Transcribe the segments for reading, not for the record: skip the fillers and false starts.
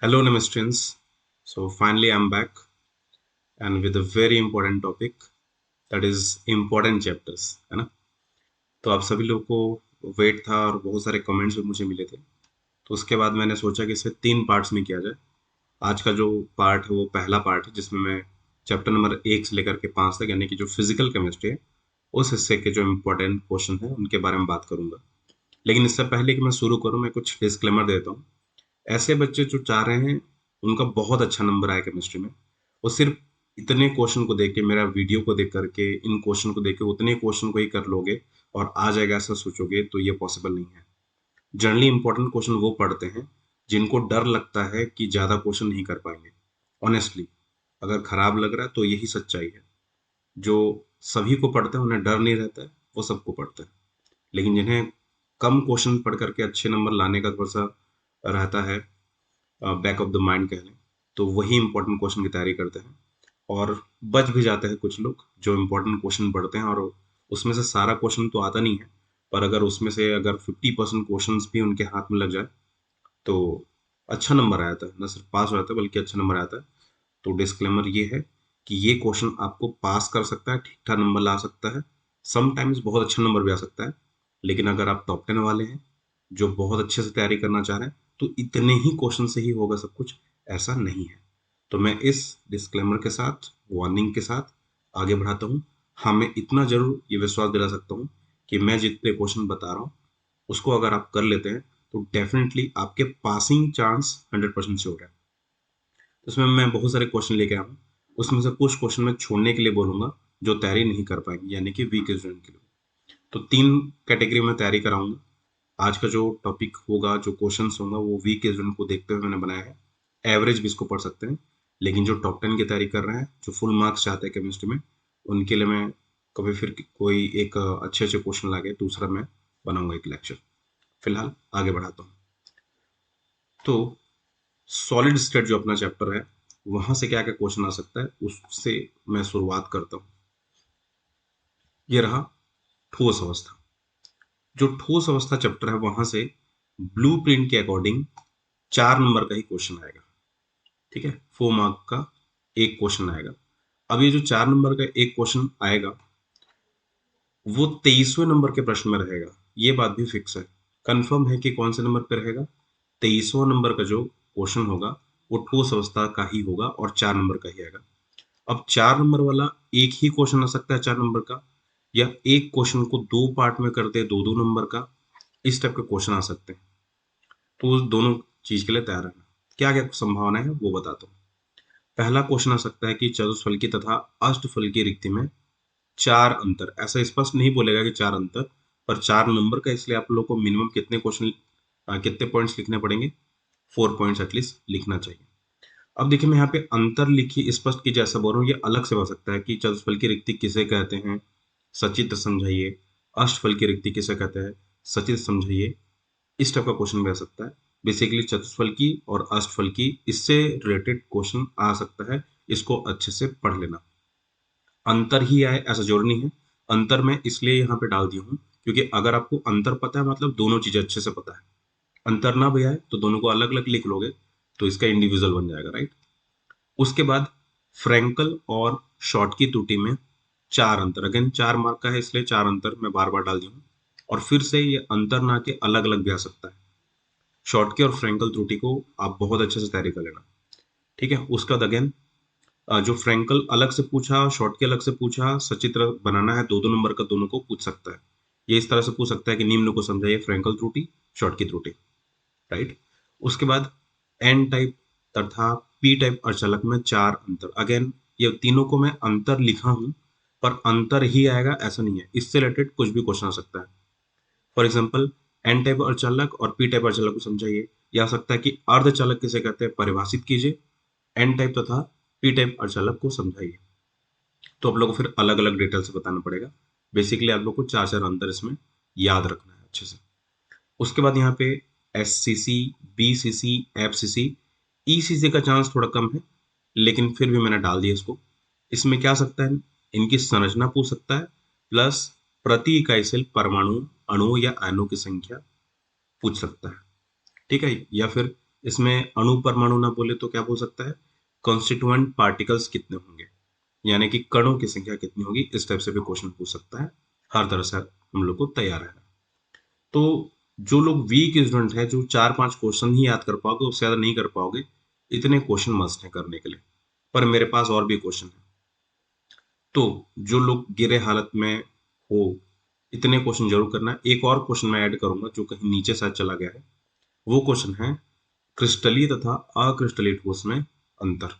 Hello, Namastrins. So finally, I'm back and with a very important topic that is important chapters, है ना? तो आप सभी लोगों को वेट था और बहुत सारे कमेंट्स भी मुझे मिले थे। तो उसके बाद मैंने सोचा कि इसे 3 पार्ट्स में किया जाए। आज का जो पार्ट है वो पहला पार्ट है जिसमें मैं चैप्टर नंबर 1 से लेकर के 5 तक यानी कि जो फिजिकल केमिस्ट्री है, उस हिस्से के जो इम्पोर्टेंट क्वेश्चन हैं उनके बारे में बात करूँगा। लेकिन इससे पहले कि मैं शुरू करूँ मैं कुछ डिस्क्लेमर देता हूँ। ऐसे बच्चे जो चाह रहे हैं उनका बहुत अच्छा नंबर आए केमिस्ट्री में, वो सिर्फ इतने क्वेश्चन को देख के मेरा वीडियो को देख करके इन क्वेश्चन को देख के उतने क्वेश्चन को ही कर लोगे और आ जाएगा ऐसा सोचोगे तो ये पॉसिबल नहीं है। जनरली इंपॉर्टेंट क्वेश्चन वो पढ़ते हैं जिनको डर लगता है कि ज़्यादा क्वेश्चन नहीं कर पाएंगे। ऑनेस्टली अगर खराब लग रहा है तो यही सच्चाई है। जो सभी को पढ़ते हैं उन्हें डर नहीं रहता है, वो सबको पढ़ते हैं। लेकिन जिन्हें कम क्वेश्चन पढ़ करके अच्छे नंबर लाने का थोड़ा सा रहता है, बैक ऑफ द माइंड कह लें, तो वही इंपॉर्टेंट क्वेश्चन की तैयारी करते हैं और बच भी जाते हैं कुछ लोग जो इंपॉर्टेंट क्वेश्चन पढ़ते हैं और उसमें से सारा क्वेश्चन तो आता नहीं है, पर अगर उसमें से अगर 50% क्वेश्चन भी उनके हाथ में लग जाए तो अच्छा नंबर आ जाता है, न सिर्फ पास हो जाता है बल्कि अच्छा नंबर आता है। तो डिस्क्लेमर ये है कि ये क्वेश्चन आपको पास कर सकता है, ठीक ठाक नंबर ला सकता है, समटाइम्स बहुत अच्छा नंबर भी आ सकता है। लेकिन अगर आप टॉप 10 वाले हैं जो बहुत अच्छे से तैयारी करना चाह रहे हैं तो इतने ही क्वेश्चन से ही होगा सब कुछ, ऐसा नहीं है। तो मैं इस डिस्क्लेमर के साथ, वार्निंग के साथ आगे बढ़ाता हूँ। हाँ, मैं इतना जरूर ये विश्वास दिला सकता हूँ कि मैं जितने क्वेश्चन बता रहा हूँ उसको अगर आप कर लेते हैं तो डेफिनेटली आपके पासिंग चांस 100% से हो रहा है। तो उसमें मैं बहुत सारे क्वेश्चन लेके आया हूँ, उसमें से कुछ क्वेश्चन मैं छोड़ने के लिए बोलूंगा जो तैयारी नहीं कर पाएंगे यानी कि वीक स्टूडेंट के लिए। तो 3 कैटेगरी में तैयारी कराऊंगा। आज का जो टॉपिक होगा, जो क्वेश्चंस होगा वो वीक स्टूडेंट को देखते हुए मैंने बनाया है। एवरेज भी इसको पढ़ सकते हैं, लेकिन जो टॉप 10 की तैयारी कर रहे हैं, जो फुल मार्क्स चाहते हैं केमिस्ट्री में, उनके लिए मैं कभी फिर कोई एक अच्छे अच्छे क्वेश्चन लाके दूसरा मैं बनाऊंगा एक लेक्चर। फिलहाल आगे बढ़ाता हूँ। तो सॉलिड स्टेट जो अपना चैप्टर है, वहां से क्या क्या क्वेश्चन आ सकता है उससे मैं शुरुआत करता हूँ। ये रहा ठोस अवस्था। जो ठोस अवस्था चैप्टर है वहां से ब्लूप्रिंट के अकॉर्डिंग 4 नंबर का ही क्वेश्चन आएगा। ठीक है, 4 मार्क का एक क्वेश्चन आएगा। अब ये जो 4 नंबर का एक क्वेश्चन आएगा वो 23वें नंबर के प्रश्न में रहेगा। ये बात भी फिक्स है, कंफर्म है कि कौन से नंबर पे रहेगा। 23वां नंबर का जो क्वेश्चन होगा वो ठोस अवस्था का ही होगा और 4 नंबर का ही आएगा। अब 4 नंबर वाला एक ही क्वेश्चन आ सकता है 4 नंबर का, या एक क्वेश्चन को 2 पार्ट में कर दे 2-2 नंबर का, इस टाइप के क्वेश्चन आ सकते हैं। तो उस दोनों चीज के लिए तैयार रहना। क्या क्या संभावना है वो बताता हूँ। पहला क्वेश्चन आ सकता है कि चतुष्फल की तथा अष्टफल की रिक्ति में 4 अंतर। ऐसा स्पष्ट नहीं बोलेगा कि 4 अंतर, पर 4 नंबर का, इसलिए आप लोग को मिनिमम कितने क्वेश्चन, कितने पॉइंट्स लिखने पड़ेंगे, 4 पॉइंट्स एटलीस्ट लिखना चाहिए। अब देखिए मैं यहाँ पे अंतर लिखी स्पष्ट की जैसा बोल रहा हूँ, ये अलग से हो सकता है कि चतुष्फल की रिक्ति किसे कहते हैं, सचित्र समझाइए। अष्टफल की रिक्ति किसे कहते हैं, सचित्र समझाइए। इस टाइप का क्वेश्चन भी आ सकता है। बेसिकली चतुष्फल की और अष्टफल की इससे रिलेटेड क्वेश्चन आ सकता है, इसको अच्छे से पढ़ लेना। अंतर ही आए ऐसा जरूरी नहीं है। अंतर मैं इसलिए यहाँ पे डाल दिया हूँ क्योंकि अगर आपको अंतर पता है मतलब दोनों चीजें अच्छे से पता है। अंतर ना भी आए तो दोनों को अलग अलग लिख लोगे तो इसका इंडिविजुअल बन जाएगा, राइट। उसके बाद फ्रैंकल और शॉर्ट की त्रुटि में 4 अंतर, अगेन 4 मार्क का है इसलिए 4 अंतर मैं बार बार डाल दी हूँ। और फिर से ये अंतर ना के अलग अलग भी आ सकता है। शॉर्ट की और फ्रैंकल त्रुटि को आप बहुत अच्छे से तैयारी कर लेना। ठीक है, उसका बाद अगेन जो फ्रैंकल अलग से पूछा, शॉर्ट के अलग से पूछा, सचित्र बनाना है 2-2 नंबर का, दोनों को पूछ सकता है। ये इस तरह से पूछ सकता है कि निम्न को समझाइए, फ्रैंकल त्रुटि, शॉर्ट की त्रुटि, राइट। उसके बाद एन टाइप तथा पी टाइप अर्धचालक में 4 अंतर। अगेन ये तीनों को मैं अंतर लिखा हूं, पर अंतर ही आएगा ऐसा नहीं है, इससे रिलेटेड कुछ भी क्वेश्चन आ सकता है। फॉर एग्जाम्पल एन टाइप अर्धचालक और पी टाइप अर्धचालक को समझाइए, या सकता है कि अर्धचालक किसे कहते हैं परिभाषित कीजिए, एन टाइप तथा पी टाइप अर्धचालक को समझाइए। तो आप लोग को फिर अलग अलग डिटेल से बताना पड़ेगा। बेसिकली आप लोग को 4-4 अंतर इसमें याद रखना है अच्छे से। उसके बाद यहाँ पे एस सी सी, बी सी सी, एफ सी सी, ई सी सी का चांस थोड़ा कम है, लेकिन फिर भी मैंने डाल दिया इसको। इसमें क्या आ सकता है, इनकी संरचना पूछ सकता है, प्लस प्रति इकाई सेल परमाणु, अणु या आयनों की संख्या पूछ सकता है। ठीक है, या फिर इसमें अणु परमाणु ना बोले तो क्या बोल सकता है, कॉन्स्टिट्यूएंट पार्टिकल्स कितने होंगे, यानी कि कणों की संख्या कितनी होगी, इस टाइप से भी क्वेश्चन पूछ सकता है। हर तरह से हम लोग को तैयार है। तो जो लोग वीक स्टूडेंट है, जो 4-5 क्वेश्चन ही याद कर पाओगे, उससे ज्यादा नहीं कर पाओगे, इतने क्वेश्चन मस्ट है करने के लिए। पर मेरे पास और भी क्वेश्चन है। तो जो लोग गिरे हालत में हो, इतने क्वेश्चन जरूर करना। एक और क्वेश्चन मैं ऐड करूंगा जो कहीं नीचे शायद चला गया है। वो क्वेश्चन है क्रिस्टलीय तथा अक्रिस्टलीय ठोस में अंतर।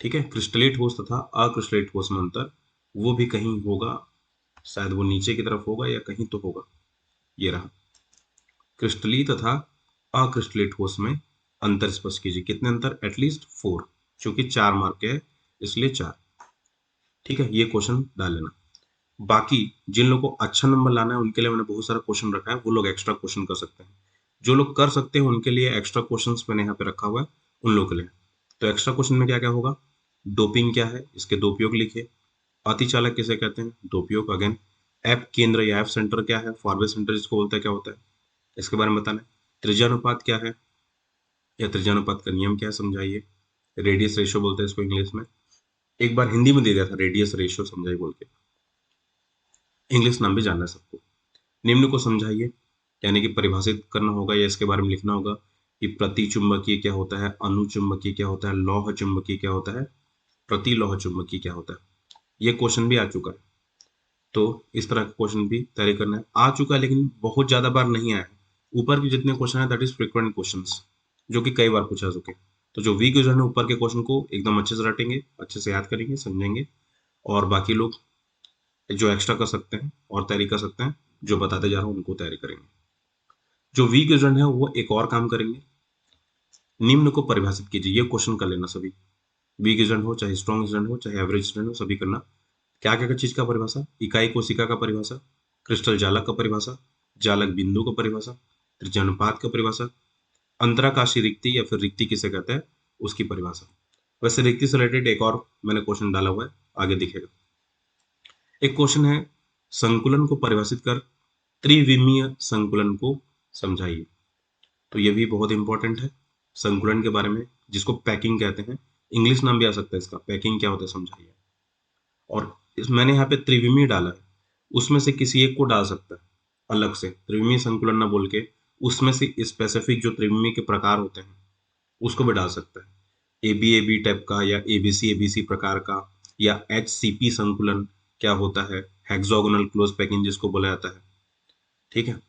ठीक है, क्रिस्टलीय ठोस तथा अक्रिस्टलीय ठोस में अंतर, वो भी कहीं होगा, शायद वो नीचे की तरफ होगा या कहीं तो होगा। ये रहा, क्रिस्टलीय तथा अक्रिस्टलीय ठोस में अंतर स्पष्ट कीजिए। कितने अंतर? एटलीस्ट 4, क्योंकि 4 मार्क के है इसलिए 4। ठीक है, ये क्वेश्चन डाल लेना। बाकी जिन लोगों को अच्छा नंबर लाना है उनके लिए मैंने बहुत सारा क्वेश्चन रखा है, वो लोग एक्स्ट्रा क्वेश्चन कर सकते हैं। जो लोग कर सकते हैं उनके लिए एक्स्ट्रा क्वेश्चंस मैंने यहाँ पे रखा हुआ है, उन लोगों के लिए। तो एक्स्ट्रा क्वेश्चन में क्या क्या होगा? डोपिंग क्या है, इसके दो उपयोग लिखिए। अतिचालक किसे कहते हैं, दो उपयोग अगेन। एफ केंद्र या एफ सेंटर क्या है, फॉरवर्ड सेंटर जिसको बोलते हैं, क्या होता है, इसके बारे में बताना है। त्रिज्यानुपात क्या है, या त्रिज्यानुपात का नियम क्या है, समझाइए। रेडियस रेशियो बोलते हैं इसको इंग्लिश में। एक बार हिंदी में दे दिया था, रेडियस रेशियो समझाइए बोल के। इंग्लिश नाम भी जानना है सबको। निम्न को समझाइए, यानी कि परिभाषित करना होगा या इसके बारे में लिखना होगा कि प्रति चुंबकीय क्या होता है, अनुचुंबकीय क्या होता है, लौह चुंबकीय क्या होता है, प्रति लौह चुंबकीय क्या होता है। ये क्वेश्चन भी आ चुका है, तो इस तरह का क्वेश्चन भी तैयारी करना है। आ चुका है लेकिन बहुत ज्यादा बार नहीं आया है। ऊपर के जितने क्वेश्चन है दैट इज फ्रिक्वेंट क्वेश्चंस, जो कि कई बार पूछा चुके। तो जो वीक यूजर है ऊपर के क्वेश्चन को एकदम अच्छे से रटेंगे, अच्छे से याद करेंगे, समझेंगे। और बाकी लोग जो एक्स्ट्रा कर सकते हैं और तैयारी कर सकते हैं, जो बताते जा रहा हूँ उनको तैयारी करेंगे। जो वीक यूजर है वो एक और काम करेंगे, निम्न को परिभाषित कीजिए। ये क्वेश्चन कर लेना सभी, वीक एजेंट हो चाहे स्ट्रॉन्ग एजेंट हो चाहे एवरेज एजेंट हो, सभी करना। क्या क्या चीज का परिभाषा, इकाई कोशिका का परिभाषा, क्रिस्टल जालक का परिभाषा, जालक बिंदु का परिभाषा, त्रिज्यानुपात का परिभाषा, अंतराकाशीय रिक्ति या फिर रिक्ति किसे कहते हैं उसकी परिभाषा। वैसे रिक्ति से रिलेटेड एक और मैंने क्वेश्चन डाला हुआ है, आगे दिखेगा। एक क्वेश्चन है, संकुलन को परिभाषित कर त्रिविमीय संकुलन को समझाइए। तो ये भी बहुत इंपॉर्टेंट है, संकुलन के बारे में, जिसको पैकिंग कहते हैं। इंग्लिश नाम भी आ सकता है इसका, पैकिंग क्या होता है समझाइए। और मैंने यहाँ पे त्रिविमीय डाला है, उसमें से किसी एक को डाल सकता है अलग से, त्रिविमीय संकुलन ना बोल के उसमें से स्पेसिफिक जो त्रिविमीय के प्रकार होते हैं उसको भी डाल सकता है। ए बी टाइप का, या ए बी सी प्रकार का, या एच सी पी संकुलन क्या होता है, हेक्सागोनल क्लोज पैकिंग जिसको बोला जाता है। ठीक है,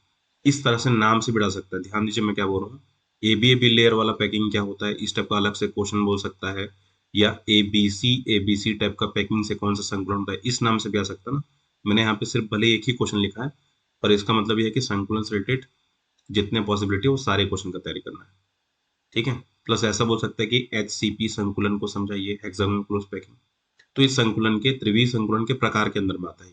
इस तरह से नाम से भी डाल सकता है। ध्यान दीजिए मैं क्या बोल रहा हूँ। ए बी लेयर वाला पैकिंग क्या होता है, इस टाइप का अलग से क्वेश्चन बोल सकता है। या ए बी सी टाइप का पैकिंग से कौन सा संकुलन होता है, इस नाम से भी आ सकता है ना। मैंने यहाँ पे सिर्फ भले एक ही क्वेश्चन लिखा है, पर इसका मतलब यह है कि संकुलन से रिलेटेड जितने पॉसिबिलिटी है वो सारे क्वेश्चन का तैयारी करना है। ठीक है, प्लस ऐसा बोल सकता है कि एच सी पी संकुलन को समझाइए, हेक्सागोनल क्लोज पैकिंग। तो इस संकुलन के त्रिविमीय संकुलन के प्रकार के अंदर में आता है।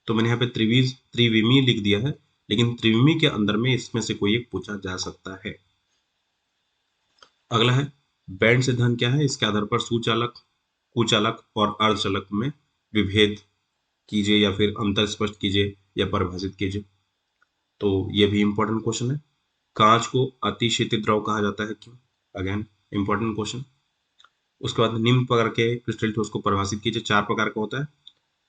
तो मैंने यहाँ पे त्रिविमीय लिख दिया है, लेकिन त्रिविमीय के अंदर में इसमें से कोई एक पूछा जा सकता है। अगला है बैंड सिद्धांत क्या है, इसके आधार पर सुचालक, कुचालक और अर्धचालक में विभेद कीजिए या फिर अंतर स्पष्ट कीजिए या परिभाषित कीजिए। तो ये भी इंपॉर्टेंट क्वेश्चन है। कांच को अतिशीतित द्रव कहा जाता है क्यों, अगेन इंपॉर्टेंट क्वेश्चन। उसके बाद निम्न प्रकार के क्रिस्टल ठोस को परिभाषित कीजिए। 4 प्रकार का होता है,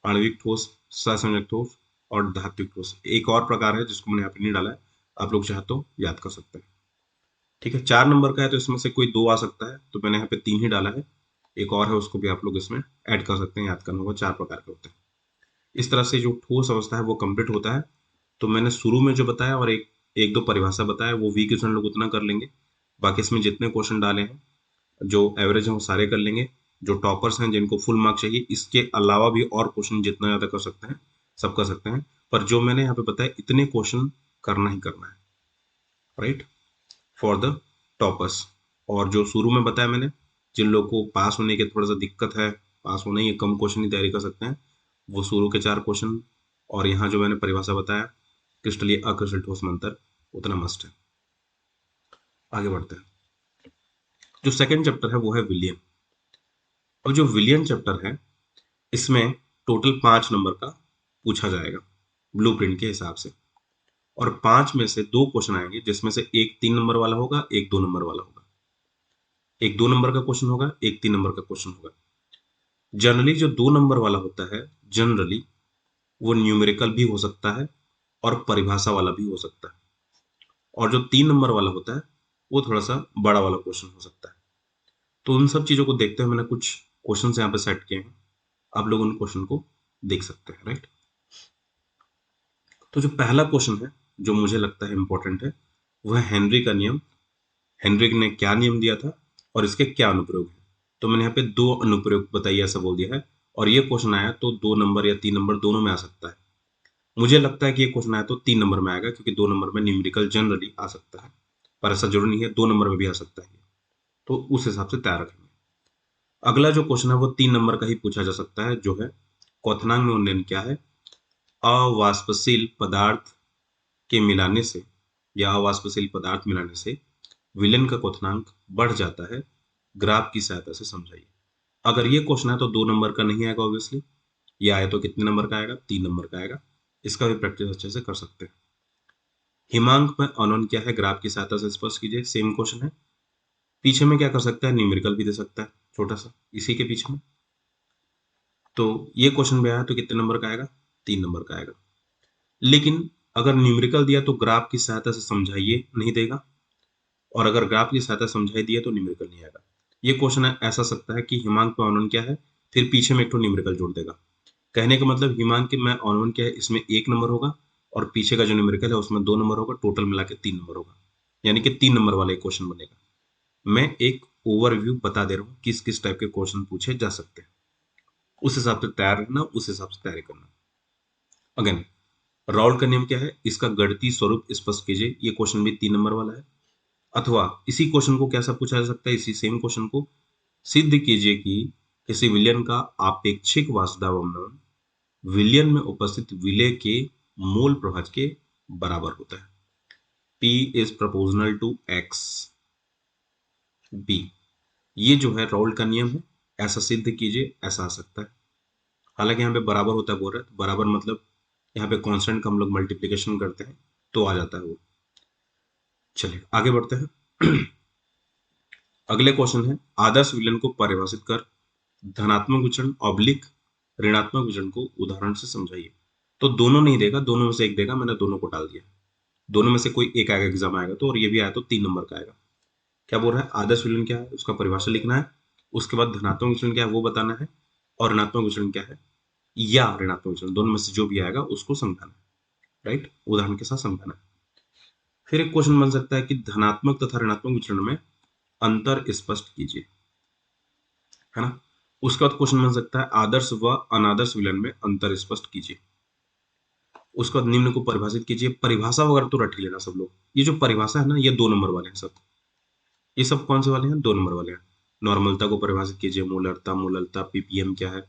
आणविक ठोस, सहसंयोजक ठोस और धात्विक ठोस। एक और प्रकार है जिसको मैंने यहाँ पे नहीं डाला है, आप लोग चाहे तो याद कर सकते हैं। ठीक है, 4 नंबर का है तो इसमें से कोई 2 आ सकता है, तो मैंने यहाँ पे 3 ही डाला है। एक और है उसको भी आप लोग इसमें ऐड कर सकते हैं, याद करना होगा। 4 प्रकार के होते हैं। इस तरह से जो ठोस अवस्था है वो कंप्लीट होता है। तो मैंने शुरू में जो बताया और एक एक दो परिभाषा बताया, वो वीक क्वेश्चन लोग उतना कर लेंगे। बाकी इसमें जितने क्वेश्चन डाले हैं जो एवरेज हैं वो सारे कर लेंगे। जो टॉपर्स हैं जिनको फुल मार्क चाहिए, इसके अलावा भी और क्वेश्चन जितना ज्यादा कर सकते हैं सब कर सकते हैं। पर जो मैंने यहाँ पे बताया इतने क्वेश्चन करना ही करना है, राइट, फॉर द टॉपर्स। और जो शुरू में बताया मैंने, जिन लोगों को पास होने की थोड़ा सा दिक्कत है, पास होने या कम क्वेश्चन की तैयारी कर सकते हैं, वो शुरू के 4 क्वेश्चन और यहाँ जो मैंने परिभाषा बताया क्रिस्टलीय अक्रिस्टल ठोस में अंतर, उतना मस्ट है। आगे बढ़ते हैं। जो सेकंड चैप्टर है वो है विलियन। अब जो विलियन चैप्टर है इसमें टोटल 5 नंबर का पूछा जाएगा ब्लूप्रिंट के हिसाब से। और 5 में से 2 क्वेश्चन आएंगे, जिसमें से एक 3 नंबर वाला होगा, एक 2 नंबर वाला होगा। एक 2 नंबर का क्वेश्चन होगा, एक 3 नंबर का क्वेश्चन होगा। जनरली जो 2 नंबर वाला होता है, जनरली वो न्यूमेरिकल भी हो सकता है और परिभाषा वाला भी हो सकता है, और जो 3 नंबर वाला होता है वो थोड़ा सा बड़ा वाला क्वेश्चन हो सकता है। तो उन सब चीजों को देखते हुए मैंने कुछ क्वेश्चन यहाँ पे सेट किए हैं, आप लोग उन क्वेश्चन को देख सकते हैं, राइट। तो जो पहला क्वेश्चन है जो मुझे लगता है इंपॉर्टेंट है, वह हेनरी का नियम। हेनरी ने क्या नियम दिया था और इसके क्या अनुप्रयोग हैं। तो मैंने यहाँ पे 2 अनुप्रयोग बताइए ऐसा बोल दिया है, और ये क्वेश्चन आया तो 2 नंबर या 3 नंबर दोनों में आ सकता है। मुझे लगता है कि ये क्वेश्चन आया तो 3 नंबर में आएगा, क्योंकि 2 नंबर में न्यूमेरिकल जनरली आ सकता है, पर ऐसा जरूरी नहीं है, 2 नंबर में भी आ सकता है। तो उस हिसाब से तैयार रखेंगे। अगला जो क्वेश्चन है वो 3 नंबर का ही पूछा जा सकता है, जो है क्वथनांक में उन्नयन क्या है। अवाष्पशील पदार्थ के मिलाने से या अवाष्पशील पदार्थ मिलाने से विलयन का क्वथनांक बढ़ जाता है, ग्राफ की सहायता से समझाइए। अगर ये क्वेश्चन है तो 2 नंबर का नहीं आएगा ऑब्वियसली, ये आया तो कितने नंबर का आएगा, 3 नंबर का आएगा। इसका भी प्रैक्टिस अच्छे से कर सकते हैं। हिमांक में अनोन क्या है, ग्राफ की सहायता से स्पष्ट कीजिए, सेम क्वेश्चन है। पीछे में क्या कर सकता है, न्यूमेरिकल भी दे सकता है छोटा सा इसी के पीछे में। तो ये क्वेश्चन भी आया तो कितने नंबर का आएगा, 3 नंबर का आएगा। लेकिन अगर न्यूमेरिकल दिया तो ग्राफ की सहायता से समझाइए नहीं देगा, और अगर ग्राफ की सहायता से समझाई दिया तो न्यूमेरिकल नहीं आएगा। ये क्वेश्चन ऐसा सकता है कि हिमांक में अनोन क्या है, फिर पीछे में एक तो न्यूमेरिकल जोड़ देगा। कहने का मतलब हिमांक में अनोन क्या है, इसमें 1 नंबर होगा, और पीछे का जो न्यूमेरिकल है उसमें 2 नंबर होगा, टोटल मिला के 3 नंबर होगा, यानी कि 3 नंबर वाला एक क्वेश्चन बनेगा। मैं एक ओवरव्यू बता दे रहा हूँ किस किस टाइप के क्वेश्चन पूछे जा सकते हैं, उस हिसाब से तैयार रहना, उस हिसाब से तैयारी करना। अगेन, राउल का नियम क्या है, इसका गणितीय स्वरूप स्पष्ट कीजिए, ये क्वेश्चन भी 3 नंबर वाला है। अथवा इसी क्वेश्चन को कैसा पूछा जा सकता है, इसी सेम क्वेश्चन को सिद्ध कीजिए कि किसी विलयन का आपेक्षिक वासुदाव अवमंदन विलयन में उपस्थित विलय के मूल प्रभाज के बराबर होता है। P is proportional to X B। ये जो है राउल का नियम है, ऐसा सिद्ध कीजिए, ऐसा आ सकता है। हालांकि यहाँ पे बराबर होता है बोल रहा है, तो बराबर मतलब यहाँ पे कांस्टेंट का हम लोग मल्टीप्लिकेशन करते हैं तो आ जाता है वो। चलिए आगे बढ़ते हैं। अगले क्वेश्चन है, आदर्श विलयन को परिभाषित कर धनात्मक विचरण ऑब्लिक ऋणात्मक विचरण को उदाहरण से समझाइए। तो दोनों नहीं देगा, दोनों में से एक देगा, मैंने दोनों को डाल दिया। दोनों में से कोई एक आएगा एग्जाम आएगा तो, और ये भी आया तो 3 नंबर का आएगा। क्या बोल रहा है, आदर्श विचलन क्या है उसका परिभाषा लिखना है, उसके बाद धनात्मक विचलन क्या है वो बताना है, और ऋणात्मक विचलन क्या है या ऋणात्मक विचलन, दोनों में से जो भी आएगा उसको समझाना है, राइट, उदाहरण के साथ समझाना है। फिर एक क्वेश्चन बन सकता है कि धनात्मक तथा ऋणात्मक विचलन में अंतर स्पष्ट कीजिए, है ना। उसके बाद क्वेश्चन बन सकता है आदर्श व अनादर्श विलयन में अंतर स्पष्ट कीजिए। उसके बाद निम्न को परिभाषित कीजिए। परिभाषा वगैरह तो रट ही लेना सब लोग। ये जो परिभाषा है ना, ये 2 नंबर वाले हैं सब। ये सब कौन से वाले हैं, 2 नंबर वाले हैं। नॉर्मलता को परिभाषित कीजिए, मूलरता, मूललता, पीपीएम क्या है,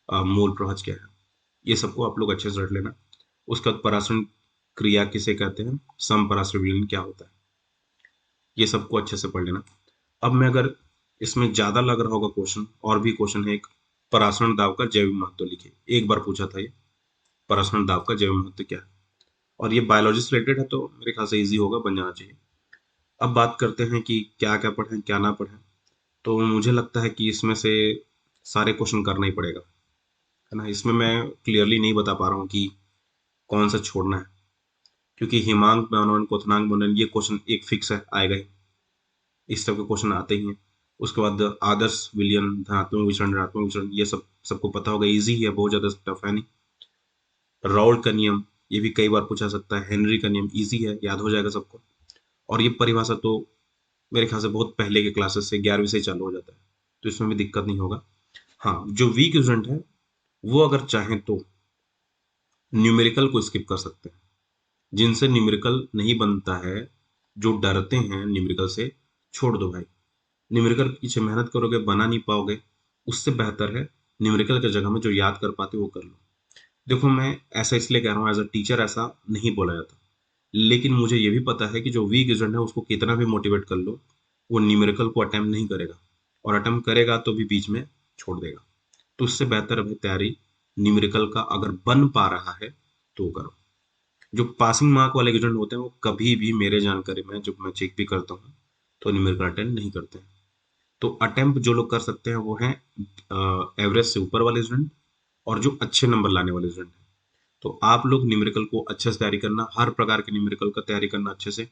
मूल प्रभाज क्या है, ये सबको आप लोग अच्छे से रट लेना। उसके बाद परासरण क्रिया किसे कहते हैं, समपरासरण विलयन क्या होता है, ये सबको अच्छे से पढ़ लेना। अब मैं अगर इसमें ज्यादा लग रहा होगा क्वेश्चन, और भी क्वेश्चन है, एक परासरण दाब का जैविक महत्व लिखिए। एक बार पूछा था ये, परासरण दाब का जैविक महत्व क्या है, और ये बायोलॉजी से रिलेटेड है तो मेरे ख्याल से इजी होगा, बन जाना चाहिए। अब बात करते हैं कि क्या क्या पढ़ें क्या ना पढ़ें। तो मुझे लगता है कि इसमें से सारे क्वेश्चन करना ही पड़ेगा, है ना। इसमें मैं क्लियरली नहीं बता पा रहा हूँ कि कौन सा छोड़ना है, क्योंकि हिमांक में अनोन क्वथनांक में ये क्वेश्चन एक फिक्स है, आएगा ही, इस तरह के क्वेश्चन आते ही हैं। उसके बाद आदर्श विलयन, धनात्मक विचरण, ऋणात्मक विचरण, ये सब सबको पता होगा, इजी ही है, बहुत ज्यादा टफ है नहीं। राउल का नियम, ये भी कई बार पूछा सकता है। हेनरी का नियम इजी है, याद हो जाएगा सबको। और ये परिभाषा तो मेरे ख्याल से बहुत पहले के क्लासेस से 11वीं से चालू हो जाता है, तो इसमें भी दिक्कत नहीं होगा। हाँ, जो वीक स्टूडेंट है वो अगर चाहें तो न्यूमेरिकल को स्किप कर सकते हैं। जिनसे न्यूमेरिकल नहीं बनता है, जो डरते हैं न्यूमेरिकल से, छोड़ दो भाई। न्यूमेरिकल के पीछे मेहनत करोगे, बना नहीं पाओगे, उससे बेहतर है न्यूमेरिकल की जगह में जो याद कर पाते वो कर लो। देखो मैं ऐसा इसलिए कह रहा हूँ, एज अ टीचर ऐसा नहीं बोला जाता, लेकिन मुझे ये भी पता है कि जो वीक स्टूडेंट है उसको कितना भी मोटिवेट कर लो, वो न्यूमेरिकल को अटेम्प्ट नहीं करेगा, और अटेम्प्ट करेगा तो भी बीच में छोड़ देगा। तो उससे बेहतर है भाई तैयारी न्यूमेरिकल का अगर बन पा रहा है तो करो। जो पासिंग मार्क वाले स्टूडेंट होते हैं वो कभी भी मेरे जानकारी में, जब मैं चेक भी करता हूँ, तो न्यूमेरिकल अटेंड नहीं करते हैं। तो अटेम्प्ट जो लोग कर सकते हैं वो हैं एवरेज से ऊपर वाले स्टूडेंट और जो अच्छे नंबर लाने वाले स्टूडेंट हैं। तो आप लोग न्यूमेरिकल को अच्छे से तैयारी करना, हर प्रकार के न्यूमेरिकल का तैयारी करना अच्छे से।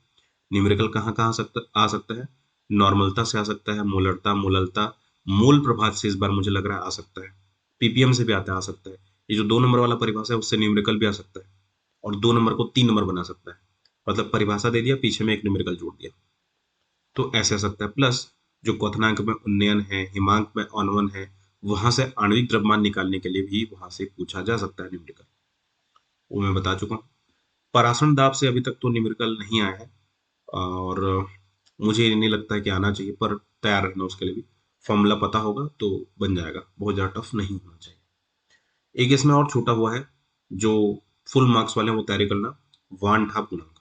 न्यूमेरिकल कहाँ कहाँ आ सकता है? नॉर्मलता से आ सकता है, मोलरता, मोललता, मूल प्रभात से इस बार मुझे लग रहा है आ सकता है, पीपीएम से भी आ सकता है। ये जो 2 नंबर वाला परिभाषा है उससे न्यूमेरिकल भी आ सकता है और 2 नंबर को 3 नंबर बना सकता है। मतलब परिभाषा दे दिया, पीछे में एक न्यूमेरिकल जोड़ दिया, तो ऐसे आ सकता है। प्लस जो क्वथनांक में उन्नयन है, हिमांक में अनवन है, वहां से आणविक द्रव्यमान निकालने के लिए भी वहां से पूछा जा सकता है न्यूमेरिकल, वो मैं बता चुका हूँ। परासरण दाब से अभी तक तो न्यूमेरिकल नहीं आया है और मुझे नहीं लगता है कि आना चाहिए, पर तैयार रहना उसके लिए भी। फॉर्मूला पता होगा तो बन जाएगा, बहुत ज़्यादा टफ नहीं होना चाहिए। एक इसमें और छूटा हुआ है, जो फुल मार्क्स वाले हैं वो तैयारी करना, वान ठाप गुणांक।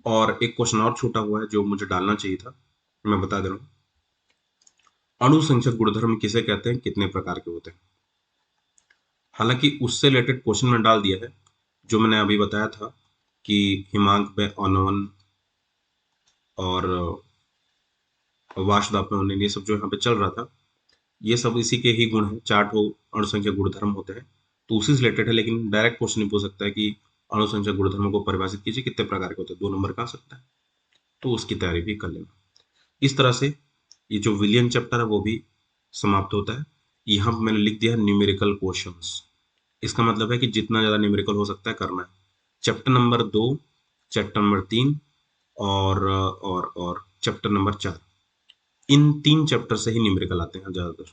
और एक क्वेश्चन और छूटा हुआ है जो मुझे डालना चाहिए था, मैं बता दे रहा हूँ। अणु संख्यक गुणधर्म किसे कहते हैं, कितने प्रकार के होते हैं? हालांकि उससे रिलेटेड क्वेश्चन में डाल दिया है, जो मैंने अभी बताया था कि हिमांक में अनवन और वाष्प दाब में उन्नयन, ये सब जो यहाँ पे चल रहा था, ये सब इसी के ही गुण हैं। चार ठो अणु संख्या गुणधर्म होते हैं, तो उसी से रिलेटेड है। लेकिन डायरेक्ट क्वेश्चन नहीं पूछ सकता है कि अणु संख्या गुणधर्मों को परिभाषित कीजिए, कितने प्रकार के होते हैं, 2 नंबर का आ सकता है, तो उसकी तैयारी भी कर लेना। इस तरह से ये जो विलियन चैप्टर है वो भी समाप्त होता है। यहाँ पे मैंने लिख दिया है न्यूमेरिकल क्वेश्चंस। इसका मतलब है कि जितना ज़्यादा न्यूमेरिकल हो सकता है करना है। चैप्टर नंबर 2, चैप्टर नंबर 3 और चैप्टर नंबर 4, इन 3 चैप्टर से ही न्यूमेरिकल आते हैं ज़्यादातर।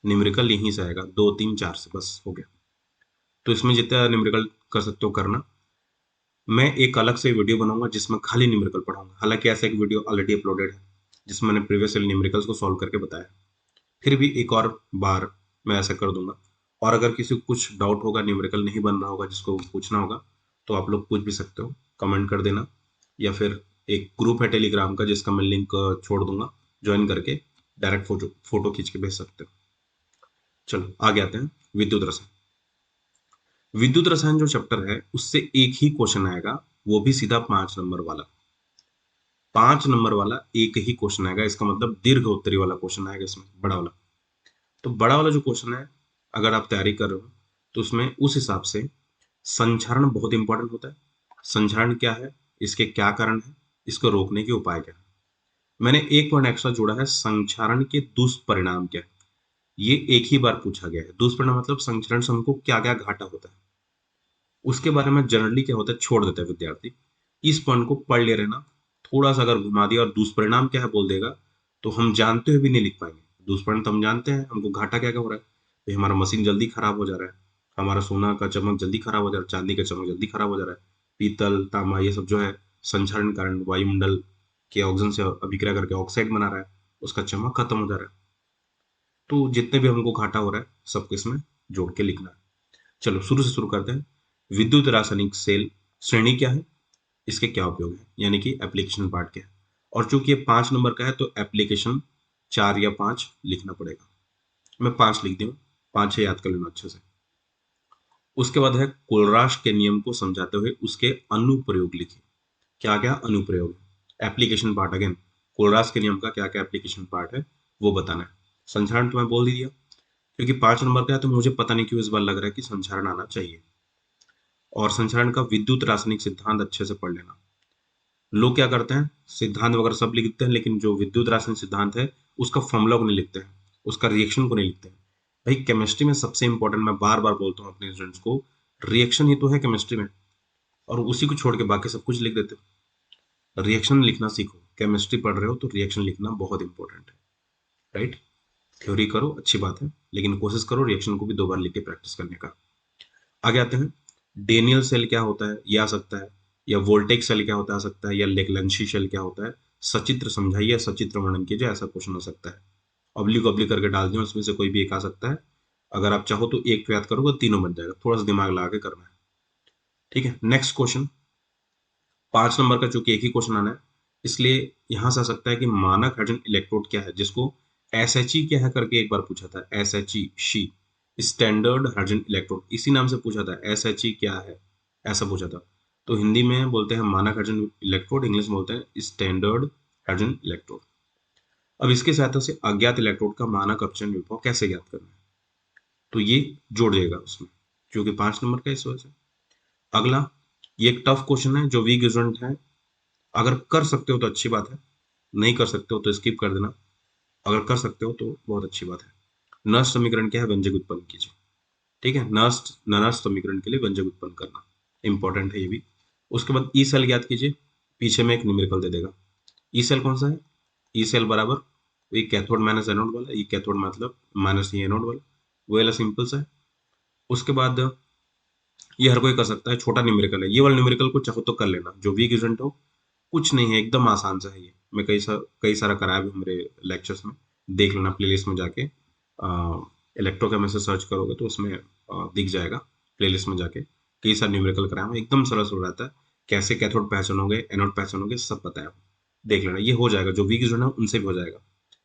न्यूमेरिकल यहीं से आएगा, 2, 3, 4 से, बस हो गया। तो इसमें जितना न्यूमेरिकल कर सकते हो करना। मैं एक अलग से वीडियो बनाऊंगा जिसमें खाली न्यूमेरिकल पढ़ाऊंगा। हालांकि ऐसा एक वीडियो ऑलरेडी अपलोडेड है जिसमें मैंने प्रीवियस ईयर न्यूमेरिकल्स को सॉल्व करके बताया। फिर भी एक और बार मैं ऐसा कर दूंगा। और अगर किसी को कुछ डाउट होगा, न्यूमेरिकल नहीं बन रहा होगा, जिसको पूछना होगा, तो आप लोग पूछ भी सकते हो, कमेंट कर देना। या फिर एक ग्रुप है टेलीग्राम का जिसका मैं लिंक छोड़ दूंगा, ज्वाइन करके डायरेक्ट फोटो फोटो खींच के भेज सकते हो। चलो आगे आते हैं। विद्युत रसायन। विद्युत रसायन जो चैप्टर है उससे एक ही क्वेश्चन आएगा, वो भी सीधा 5 नंबर वाला। 5 नंबर वाला एक ही क्वेश्चन आएगा, इसका मतलब दीर्घ उत्तरी वाला क्वेश्चन आएगा इसमें, बड़ा वाला। तो बड़ा वाला जो क्वेश्चन है, अगर आप तैयारी कर रहे हो तो उसमें उस हिसाब से संक्षारण बहुत इंपॉर्टेंट होता है। संक्षारण क्या है, इसके क्या कारण है, इसको रोकने के उपाय क्या है। मैंने एक पॉइंट एक्स्ट्रा जोड़ा है, संक्षारण के दुष्परिणाम क्या है। ये एक ही बार पूछा गया है। दुष्परिणाम मतलब संक्षारण से हमको क्या क्या घाटा होता है, उसके बारे में जनरली क्या होता है छोड़ देते हैं विद्यार्थी। इस पॉइंट को पढ़ ले रहना। थोड़ा सा अगर घुमा दिया और दुष्परिणाम क्या है बोल देगा, तो हम जानते हुए भी नहीं लिख पाएंगे। दुष्परिणाम तो हम जानते हैं, हमको घाटा क्या क्या हो रहा है। भाई हमारा मशीन जल्दी खराब हो जा रहा है, हमारा सोना का चमक जल्दी खराब हो जा रहा है, चांदी का चमक जल्दी खराब हो जा रहा है, पीतल तांबा ये सब जो है संक्षारण के कारण वायुमंडल के ऑक्सीजन से अभिक्रिया करके ऑक्साइड बना रहा है, उसका चमक खत्म हो जा रहा है। तो जितने भी हमको घाटा हो रहा है सबको इसमें जोड़ के लिखना है। चलो शुरू से शुरू करते हैं। विद्युत रासायनिक सेल श्रेणी क्या है, इसके क्या उपयोग है, यानी कि एप्लीकेशन पार्ट क्या है। और चूंकि ये 5 नंबर का है तो एप्लीकेशन 4 या 5 लिखना पड़ेगा। मैं 5 लिख दूँ, 5 याद कर लेना अच्छे से। उसके बाद है कोलराश के नियम को समझाते हुए उसके अनुप्रयोग लिखिए। क्या क्या अनुप्रयोग है, एप्लीकेशन पार्ट अगेन, कोलराश के नियम का क्या क्या एप्लीकेशन पार्ट है वो बताना है। संक्षारण तो मैं बोल ही दिया, क्योंकि 5 नंबर का है तो मुझे पता नहीं क्यों इस बार लग रहा है कि संक्षारण आना चाहिए। और संक्षारण का विद्युत रासायनिक सिद्धांत अच्छे से पढ़ लेना। लोग क्या करते हैं, सिद्धांत वगैरह सब लिखते हैं लेकिन जो विद्युत रासायनिक सिद्धांत है उसका फॉर्मूला को नहीं लिखते हैं, उसका रिएक्शन को नहीं लिखते हैं। भाई केमिस्ट्री में सबसे इंपॉर्टेंट, मैं बार बार बोलता हूँ अपने स्टूडेंट्स को, रिएक्शन ही तो है केमिस्ट्री में, और उसी को छोड़ के बाकी सब कुछ लिख देते हो। रिएक्शन लिखना सीखो, केमिस्ट्री पढ़ रहे हो तो रिएक्शन लिखना बहुत इंपॉर्टेंट है, राइट। थ्योरी करो अच्छी बात है, लेकिन कोशिश करो रिएक्शन को भी 2 बार लिख के प्रैक्टिस करने का। आगे आते हैं। डेनियल सेल क्या होता है ये आ सकता है, या वोल्टेक सेल क्या होता है आ सकता है, या लेक्लेंशी सेल क्या होता है, सचित्र समझाइए, सचित्र वर्णन कीजिए, ऐसा क्वेश्चन हो सकता है। ऑब्लिक ऑब्लिक करके डाल दिया, उसमें से कोई भी एक आ सकता है। अगर आप चाहो तो एक पे याद करोगे, तीनों बन जाएगा, थोड़ा सा दिमाग लगा के करना है। ठीक है, नेक्स्ट क्वेश्चन। 5 नंबर का चूंकि एक ही क्वेश्चन आना है, इसलिए यहां से आ सकता है कि मानक हाइड्रोजन इलेक्ट्रोड क्या है, जिसको एस एच ई क्या है करके एक बार पूछा था, S H E she, standard hydrogen electrode, इसी नाम से पूछा था, एस एच ई क्या है ऐसा पूछा था। तो हिंदी में बोलते हैं मानक हाइड्रोजन इलेक्ट्रोड, इंग्लिश में बोलते हैं स्टैंडर्ड हाइड्रोजन इलेक्ट्रोड। अब इसकी सहायता से अज्ञात इलेक्ट्रोड का मानक अपचयन विभव कैसे ज्ञात करना है, तो ये जोड़ देगा उसमें, क्योंकि 5 नंबर का इस वजह से। अगला, ये एक टफ क्वेश्चन है जो वीक रिजल्ट है, अगर कर सकते हो तो अच्छी बात है, नहीं कर सकते हो तो स्किप कर देना, अगर कर सकते हो तो बहुत अच्छी बात है। नष्ट समीकरण क्या है, व्यंजक उत्पन्न कीजिए। ठीक है, नष्ट ननष्ट समीकरण के लिए व्यंजक उत्पन्न करना इंपॉर्टेंट है ये भी। उसके बाद ई सेल ज्ञात कीजिए, पीछे में एक न्यूमेरिकल दे देगा। ई सेल कौन सा है, ई सेल बराबर ये कैथोड माइनस एनोड वाला, ये कैथोड मतलब माइनस ये एनोड वाला, वो वाला सिंपल सा है। उसके बाद ये हर कोई कर सकता है, छोटा न्यूमेरिकल है, ये वाला न्यूमेरिकल को चाहो तो कर लेना, जो वीक रिजल्ट हो, कुछ नहीं है, एकदम आसान सा है ये। मैं कई सारा कराया भी हूँ मेरे लेक्चर्स में, देख लेना प्लेलिस्ट में जाके, इलेक्ट्रोकेमिस्ट्री सर्च करोगे तो उसमें दिख जाएगा, प्लेलिस्ट में जाके कई सारे न्यूमेरिकल कराया हूँ, एकदम सरल सरल रहता है, कैसे कैथोड पहचानोगे, एनोड पहचानोगे, सब बताया हूँ, देख लेना, ये हो जाएगा, जो वीक रिजल्ट है उनसे भी हो जाएगा,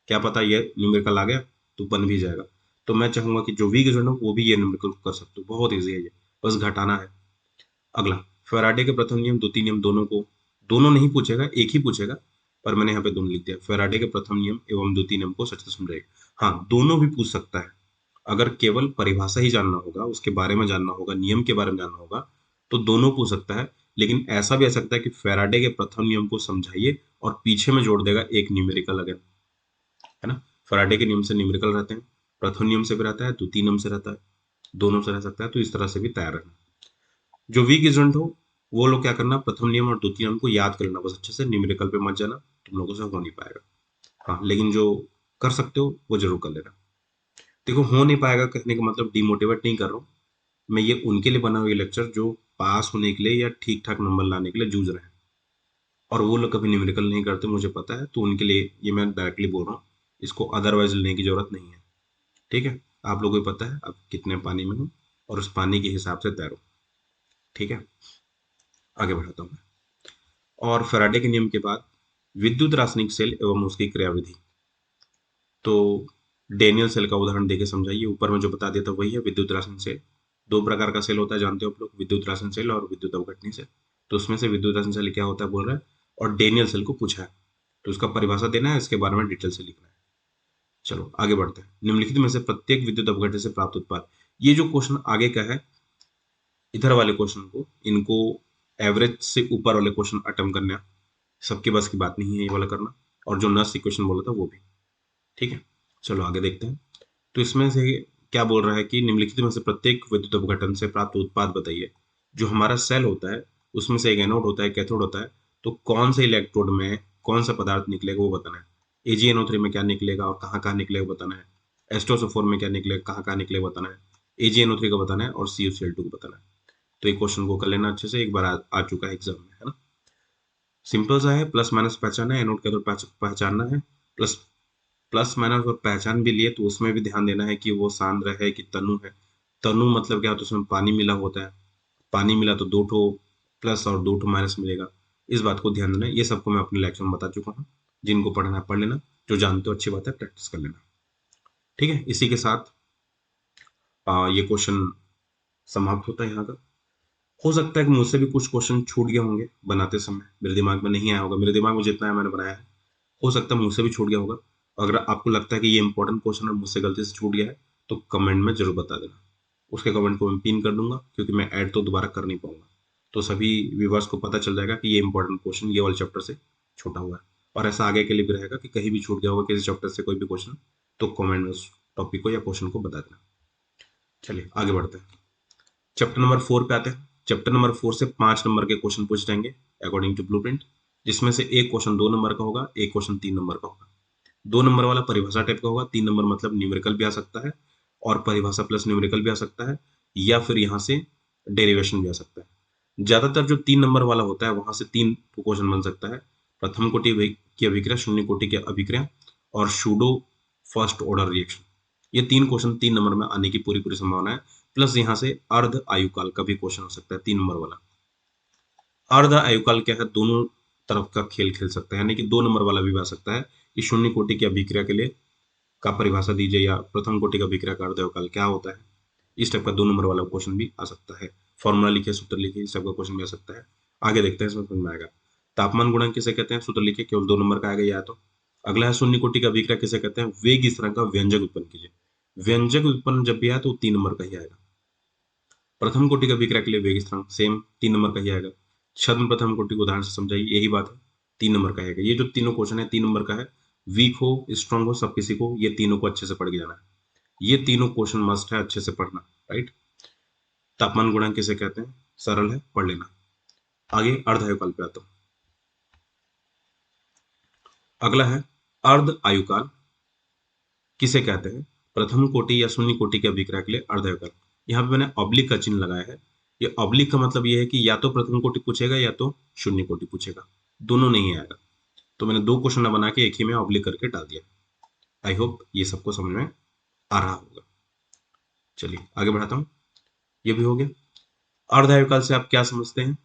क्या पता ये न्यूमेरिकल आ गया तो बन भी जाएगा। तो मैं चाहूंगा कि जो वीक रिजल्ट हो वो भी ये न्यूमेरिकल कर सकते हो, बहुत ईजी है ये, बस घटाना है। अगला, फैराडे के प्रथम नियम, द्वितीय नियम दोनों को, दोनों नहीं पूछेगा, एक ही पूछेगा, पर मैंने यहाँ पे दोनों लिख दिया। फैराडे के प्रथम नियम एवं द्वितीय नियम को सच से समझाइए। हाँ, दोनों भी पूछ सकता है, अगर केवल परिभाषा ही जानना होगा, उसके बारे में जानना होगा, नियम के बारे में जानना होगा, तो दोनों पूछ सकता है। लेकिन ऐसा भी आ सकता है कि फैराडे के प्रथम नियम को समझाइए और पीछे में जोड़ देगा एक न्यूमेरिकल अगेन, है ना। फैराडे के नियम से न्यूमेरिकल रहते हैं, प्रथम नियम से भी रहता है, द्वितीय नियम से रहता है, दोनों से रह सकता है, तो इस तरह से भी तैयार रहना। जो वीक स्टूडेंट हो वो लोग क्या करना, प्रथम नियम और द्वितीय नियम को याद कर लेना, बस अच्छे से, न्यूमेरिकल पे मत जाना, तुम लोगों से हो नहीं पाएगा। हाँ, लेकिन जो कर सकते हो वो जरूर कर लेना। देखो, हो नहीं पाएगा कहने का मतलब डिमोटिवेट नहीं कर रहा हूँ मैं, ये उनके लिए बना हुआ ये लेक्चर जो पास होने के लिए या ठीक ठाक नंबर लाने के लिए जूझ रहे हैं, और वो लोग कभी न्यूमेरिकल नहीं करते, मुझे पता है, तो उनके लिए ये मैं डायरेक्टली बोल रहा हूँ, इसको अदरवाइज लेने की जरूरत नहीं है। ठीक है, आप लोगों को पता है आप कितने पानी में हो, और उस पानी के हिसाब से तैरो। ठीक है, आगे बढ़ाता हूँ मैं। और फैराडे के नियम के बाद विद्युत रासायनिक सेल एवं उसकी क्रियाविधि, तो डेनियल सेल का उदाहरण देके समझाइए, ऊपर में जो बता दिया था वही है, विद्युत रासायनिक सेल। दो प्रकार का सेल होता है, जानते हो आप लोग, विद्युत रासायनिक सेल और विद्युत अवघटनी सेल। तो उसमें से विद्युत रासायनिक सेल क्या होता है बोल रहा है, और डेनियल सेल को पूछा है, तो उसका परिभाषा देना है, इसके बारे में डिटेल से लिखना है। चलो आगे बढ़ते हैं। निम्नलिखित में से प्रत्येक विद्युत अपघटन से प्राप्त उत्पाद, ये जो क्वेश्चन आगे का है, इधर वाले क्वेश्चन को, इनको एवरेज से ऊपर वाले क्वेश्चन अटेम्प्ट करना, सबके बस की बात नहीं है ये वाला करना, और जो नर्स इक्वेशन बोला था वो भी। ठीक है, चलो आगे देखते हैं। तो इसमें से क्या बोल रहा है कि निम्नलिखित में से प्रत्येक विद्युत अपघटन से प्राप्त उत्पाद बताइए। जो हमारा सेल होता है उसमें से एक एनोड होता है, कैथोड होता है, तो कौन से इलेक्ट्रोड में कौन सा पदार्थ निकलेगा वो बताना है। AgNO3 में क्या निकलेगा और कहाँ कहाँ निकलेगा बताना है। H2SO4 में क्या निकलेगा, कहाँ कहाँ निकलेगा बताना है। AgNO3 का बताना है और CuCl2 को बताना है। तो एक क्वेश्चन को कर लेना अच्छे से, एक बार आ चुका है एग्जाम में, है ना। सिंपल सा है, प्लस माइनस पहचानना है, एनोड कैथोड पहचानना है, प्लस प्लस माइनस और पहचान भी लिए तो उसमें भी ध्यान देना है कि वो सांद्र है कि तनु है। तनु मतलब क्या होता है, उसमें पानी मिला होता है, पानी मिला तो दो ठो प्लस और दो ठो माइनस मिलेगा, इस बात को ध्यान देना है। ये सबको मैं अपने लेक्चर में बता चुका हूँ, जिनको पढ़ना है पढ़ लेना, जो जानते हो अच्छी बात है, प्रैक्टिस कर लेना। ठीक है, इसी के साथ ये क्वेश्चन समाप्त होता है यहाँ का। हो सकता है कि मुझसे भी कुछ क्वेश्चन छूट गए होंगे बनाते समय, मेरे दिमाग में नहीं आया होगा, मेरे दिमाग में जितना है मैंने बनाया है, हो सकता है मुझसे भी छूट गया होगा। अगर आपको लगता है कि ये इंपॉर्टेंट क्वेश्चन है मुझसे गलती से छूट गया है, तो कमेंट में जरूर बता देना, उसके कमेंट को मैं पिन कर दूंगा, क्योंकि मैं ऐड तो दोबारा कर नहीं पाऊंगा, तो सभी व्यूवर्स को पता चल जाएगा कि ये इंपॉर्टेंट क्वेश्चन ये वाले चैप्टर से छूटा हुआ है। और ऐसा आगे के लिए भी रहेगा कि कहीं भी छूट गया होगा किसी चैप्टर से कोई भी क्वेश्चन, तो कमेंट में उस टॉपिक को या क्वेश्चन को बता देना। चलिए आगे बढ़ते हैं, चैप्टर नंबर 4 पे आते हैं। चैप्टर नंबर 4 से 5 नंबर के क्वेश्चन पूछ जाएंगे अकॉर्डिंग टू ब्लूप्रिंट, जिसमें से एक क्वेश्चन 2 नंबर का होगा, एक क्वेश्चन 3 नंबर का होगा। 2 नंबर वाला परिभाषा टाइप का होगा, 3 नंबर मतलब न्यूमेरिकल भी आ सकता है, और परिभाषा प्लस न्यूमेरिकल भी आ सकता है, या फिर यहाँ से डेरिवेशन भी आ सकता है। ज्यादातर जो 3 नंबर वाला होता है वहां से 3 क्वेश्चन बन सकता है, प्रथम कोटि की अभिक्रिया, शून्य कोटि की अभिक्रिया, और सूडो फर्स्ट ऑर्डर रिएक्शन। ये 3 क्वेश्चन 3 नंबर में आने की पूरी पूरी संभावना है। प्लस यहाँ से अर्ध आयुकाल का भी क्वेश्चन हो सकता है 3 नंबर वाला। अर्ध आयुकाल क्या है, दोनों तरफ का खेल खेल सकता है, यानी कि 2 नंबर वाला भी आ सकता है कि शून्य कोटि की अभिक्रिया के लिए का परिभाषा दीजिए, या प्रथम कोटि का अभिक्रिया का अर्ध आयुकाल क्या होता है। इस टाइप का 2 नंबर वाला क्वेश्चन भी आ सकता है, फॉर्मूला लिखिए, सूत्र लिखिए, इस टाइप का क्वेश्चन भी आ सकता है। आगे देखते हैं, इसमें समझ में आएगा। तापमान गुणांक किसे कहते हैं, सूत्र लिखिए, केवल 2 नंबर का आएगा या तो। अगला है शून्य कोटि का अभिक्रिया किसे कहते हैं? वेग स्थिरांक का व्यंजक उत्पन्न कीजिए। व्यंजक उत्पन्न जब भी आए तो 3 नंबर का ही आएगा। प्रथम कोटि का अभिक्रिया के लिए वेग स्थिरांक सेम 3 नंबर का ही आएगा। छद्म प्रथम कोटि को उदाहरण से समझाइए, यही बात है, 3 नंबर का आएगा। ये जो तीनों क्वेश्चन है 3 नंबर का है। वीक हो स्ट्रांग हो सब किसी को ये तीनों को अच्छे से पढ़ के जाना है। ये तीनों क्वेश्चन मस्ट है, अच्छे से पढ़ना, राइट। तापमान गुणांक किसे कहते हैं? सरल है, पढ़ लेना। आगे अर्ध आयुकाल पे आता हूँ। अगला है अर्ध आयुकाल किसे कहते हैं? प्रथम कोटि या शून्य कोटि के अभिक्रिया के लिए अर्ध आयुकाल। यहाँ पे मैंने ऑब्लिक का चिन्ह लगाया है। ये ऑब्लिक का मतलब ये है कि या तो प्रथम कोटि पूछेगा या तो शून्य कोटि पूछेगा, दोनों नहीं आएगा। तो मैंने दो क्वेश्चन ना बना के एक ही में ऑब्लिक करके डाल दिया। आई होप ये सबको समझ में आ रहा होगा। चलिए आगे बढ़ाता हूँ। ये भी हो गया। अर्ध आयुकाल से आप क्या समझते हैं?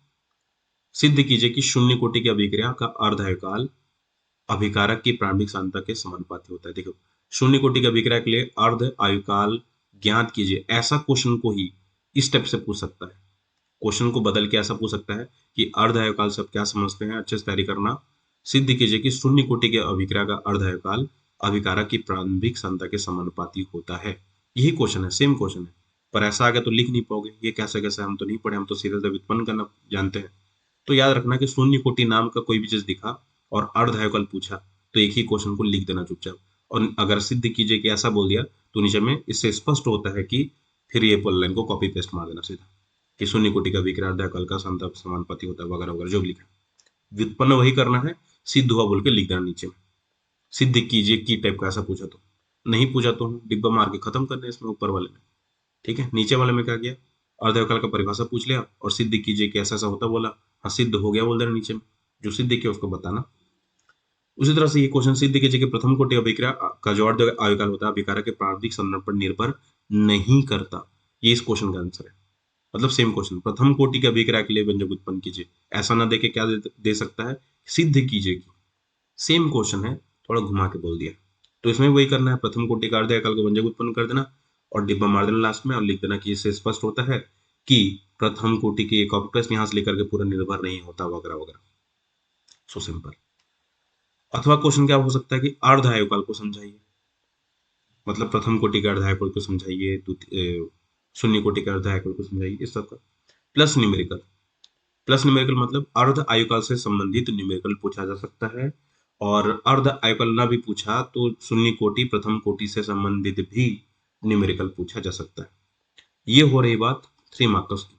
सिद्ध कीजिए कि शून्य कोटि की अभिक्रिया का अर्ध आयुकाल अभिकारक की प्रारंभिक सांद्रता के समानुपाती होता है। देखो, शून्य कोटि की अभिक्रिया के लिए अर्ध आयुकाल ज्ञात कीजिए, ऐसा क्वेश्चन को ही इस टाइप से पूछ सकता है। क्वेश्चन को बदल के ऐसा पूछ सकता है कि अर्ध आयुकाल से आप क्या समझते हैं, अच्छे से तैयारी करना। सिद्ध कीजिए कि शून्य कोटि के अभिक्रिया का अर्ध आयुकाल अभिकारक की प्रारंभिक सांद्रता के समानुपाती होता है। यही क्वेश्चन है, सेम क्वेश्चन है, पर ऐसा आगे तो लिख नहीं पाओगे। ये कैसे कैसे, हम तो नहीं पढ़े, हम तो सीधे व्युत्पन्न करना जानते हैं। तो याद रखना कि शून्य कोटि नाम का कोई भी चीज दिखा और अर्ध आयुकाल पूछा तो एक ही क्वेश्चन को लिख देना चुपचाप। और अगर सिद्ध कीजिए कि ऐसा बोल दिया तो नीचे में इससे स्पष्ट होता है कि फिर ये लाइन को कॉपी पेस्ट मार देना सीधा कि शून्य कोटि का विक्रिया अर्ध आयुकाल का समानुपाती होता है वगैरह वगैरह जो भी लिखा। व्युत्पन्न वही करना है, सिद्ध हुआ बोल के लिख देना नीचे में। सिद्ध कीजिए की टाइप का ऐसा पूछा तो, नहीं पूछा तो डिब्बा मार के खत्म करना है इसमें ऊपर वाले में। ठीक है, नीचे वाले में क्या किया, अर्ध आयुकाल का परिभाषा पूछ लिया और सिद्ध कीजिए कि ऐसा ऐसा होता बोला, हाँ सिद्ध हो गया बोल देना नीचे में, जो सिद्ध किया उसको बताना। उसी तरह से ये क्वेश्चन सिद्ध कीजिए कि प्रथम कोटि अभिक्रिया का जो अर्ध आयुकाल होता है अभिकारक के प्रारंभिक संदर्भ पर निर्भर नहीं करता। ये इस क्वेश्चन का आंसर है। मतलब सेम क्वेश्चन, प्रथम कोटि के अभिक्रिया के लिए व्यंजक उत्पन्न कीजिए, ऐसा ना देके क्या दे सकता है, सिद्ध कीजिए। सेम क्वेश्चन है, थोड़ा घुमा के बोल दिया। तो इसमें वही करना है, प्रथम कोटि का अर्ध आयुकाल का व्यंजक उत्पन्न कर देना और डिब्बा मार देना लास्ट में और लिख देना कि इससे स्पष्ट होता है कि प्रथम कोटि की एक ऑप्टेस्ट यहां से लेकर के पूरा निर्भर नहीं होता वगैरह वगैरह। So simple. अथवा क्वेश्चन क्या हो सकता है कि अर्ध आयुकाल को समझाइए, मतलब प्रथम कोटि के अर्ध आयुकाल को समझाइए, शून्य कोटि के अर्ध आयुकाल को समझाइए, इस सब का। प्लस न्यूमेरिकल, प्लस न्यूमेरिकल मतलब अर्ध आयुकाल से संबंधित न्यूमेरिकल पूछा जा सकता है। और अर्ध आयुकाल ना भी पूछा तो शून्य कोटि प्रथम कोटि से संबंधित भी न्यूमेरिकल पूछा जा सकता है। ये हो रही बात 3 मार्कस की।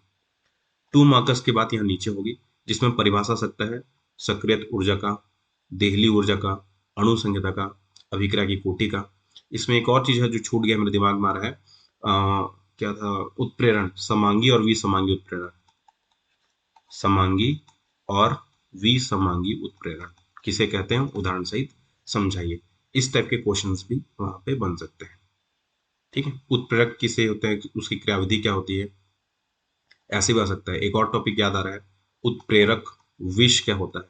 2 मार्कस की बात यहाँ नीचे होगी, जिसमें परिभाषा सकता है सक्रिय ऊर्जा का, देहली ऊर्जा का, अणु संख्यता का, अभिक्रिया की कोटि का। इसमें एक और चीज है जो छूट गया मेरे दिमाग में आ रहा है, क्या था, उत्प्रेरण, समांगी और विसमांगी उत्प्रेरण। समांगी और विसमांगी उत्प्रेरण किसे कहते हैं, उदाहरण सहित समझाइए। इस टाइप के क्वेश्चंस भी वहां पे बन सकते हैं। ठीक है, उत्प्रेरक किसे होते हैं, उसकी क्रियाविधि क्या होती है, ऐसे भी आ सकता है। एक और टॉपिक याद आ रहा है, उत्प्रेरक विष क्या होता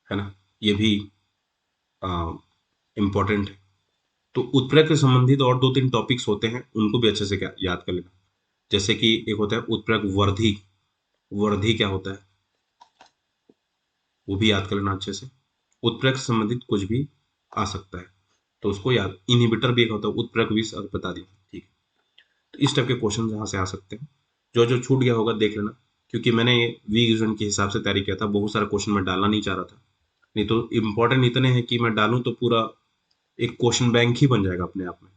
है ना, ये भी इंपॉर्टेंट है। तो उत्प्रेरक से संबंधित और 2-3 टॉपिक्स होते हैं, उनको भी अच्छे से याद कर लेना। जैसे कि एक होता है उत्प्रेरक वर्धी, वर्धी क्या होता है वो भी याद कर लेना अच्छे से। उत्प्रेरक से संबंधित कुछ भी आ सकता है तो उसको याद। इनहिबिटर भी एक होता है, उत्प्रेरक विष बता दिया। ठीक है, तो इस टाइप के क्वेश्चन यहाँ से आ सकते हैं। जो जो छूट गया होगा देख लेना, क्योंकि मैंने वी रिवीजन के हिसाब से तैयारी किया था, बहुत सारा क्वेश्चन मैं डालना नहीं चाह रहा था। नहीं तो इम्पोर्टेंट इतने हैं कि मैं डालूं तो पूरा एक क्वेश्चन बैंक ही बन जाएगा अपने आप में।